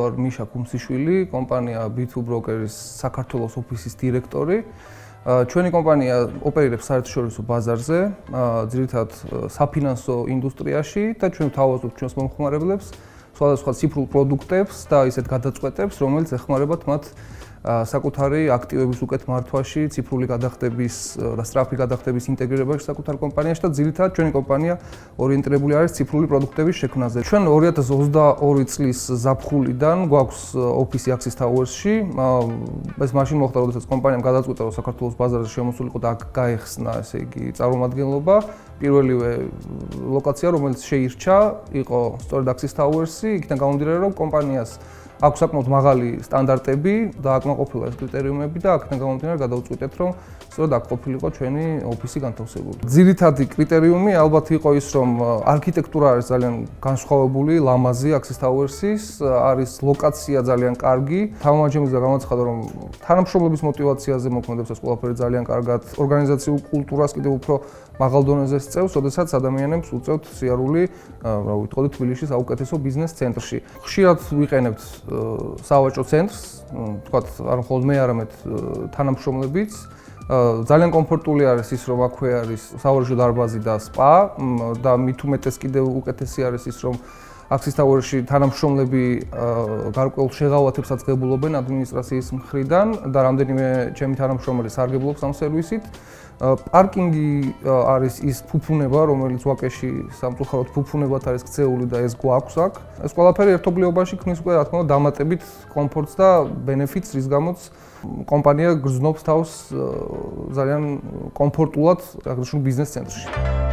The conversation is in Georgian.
ვარ მიშა კუმსიშვილი, კომპანია B2 Brokers საქართველოს ოფისის დირექტორი. ჩვენი კომპანია ოპერირებს საერთაშორისო ბაზარზე, ძირითადად საფინანსო ინდუსტრიაში და ჩვენ ვთავაზობთ ჩვენს მომხმარებლებს სხვადასხვა ციფრულ პროდუქტებს და ისეთ გადაწყვეტებს, რომელიც ეხმარებათ მათ საკუთარი აქტივების უკეთ მართვაში, ციფრული გადახდების და სწრაფი გადახდების ინტეგრირებაში საკუთარ კომპანიაში და ძირითადად ჩვენი კომპანია ორიენტირებული არის ციფრული პროდუქტების შექმნაზე. ჩვენ 2022 წლის ზაფხულიდან გვაქვს ოფისი Axis Towers-ში. ეს მაშინ მოხდა, როდესაც კომპანიამ გადაწყვიტა, რომ საქართველოს ბაზარზე შემოსულიყო და აქ გაეხსნა, ესე იგი, წარმომადგენლობა. პირველივე ლოკაცია, რომელიც შეირჩა, იყო სწორედ Axis Towers-ი, იქიდან გამომდინარე, რომ კომპანიას აქვს საკმაოდ მაღალი სტანდარტები და აკმაყოფილა ეს კრიტერიუმები და აქედან გამომდინარე გადავწყვიტეთ, რომ სწორედ აქ ყოფილიყო ჩვენი ოფისი განთავსებული. ძირითადი კრიტერიუმი ალბათ იყო ის, რომ არქიტექტურა არის ძალიან განსხვავებული, ლამაზი Axis Towers-ის, არის ლოკაცია ძალიან კარგი. თავმოყრილობაზე გამოცხადა, რომ თანამშრომლების мотиваციაზე მოქმედებს ეს ყველაფერი ძალიან კარგად, ორგანიზაციულ კულტურას კიდევ უფრო მაღალ დონეზე სწევს, როდესაც ადამიანებს უწევთ სიარული, რა ვიტყოდით, თბილისის საუკეთესო ბიზნეს ცენტრში. ხშირად ვიყენებთ სავაჭრო ცენტრს, თქვათ, არ მხოლოდ მე, არამედ თანამშრომლებიც. ძალიან კომფორტული არის ის, რომ აქვე არის სავარჯიშო დარბაზი და სპა და მით უმეტეს კიდევ უკეთესი არის ის, რომ Axis Towers-ში თანამშრომლები გარკვეულ შეღავათებსაც ღებულობენ ადმინისტრაციის მხრიდან და რამდენიმე ჩემი თანამშრომელი სარგებლობს ამ სერვისით. პარკინგი არის ის ფუფუნება, რომელიც ვაკეში სამწუხაროდ ფუფუნებად არის ქცეული და ეს გვაქვს აქ. ეს ყველაფერი ერთობლიობაში ქმნის უკვე, რა თქმა უნდა, დამატებით კომფორტს და ბენეფიტს, რის გამოც კომპანია გრძნობს თავს ძალიან კომფორტულად აღნიშნულ ბიზნეს ცენტრში.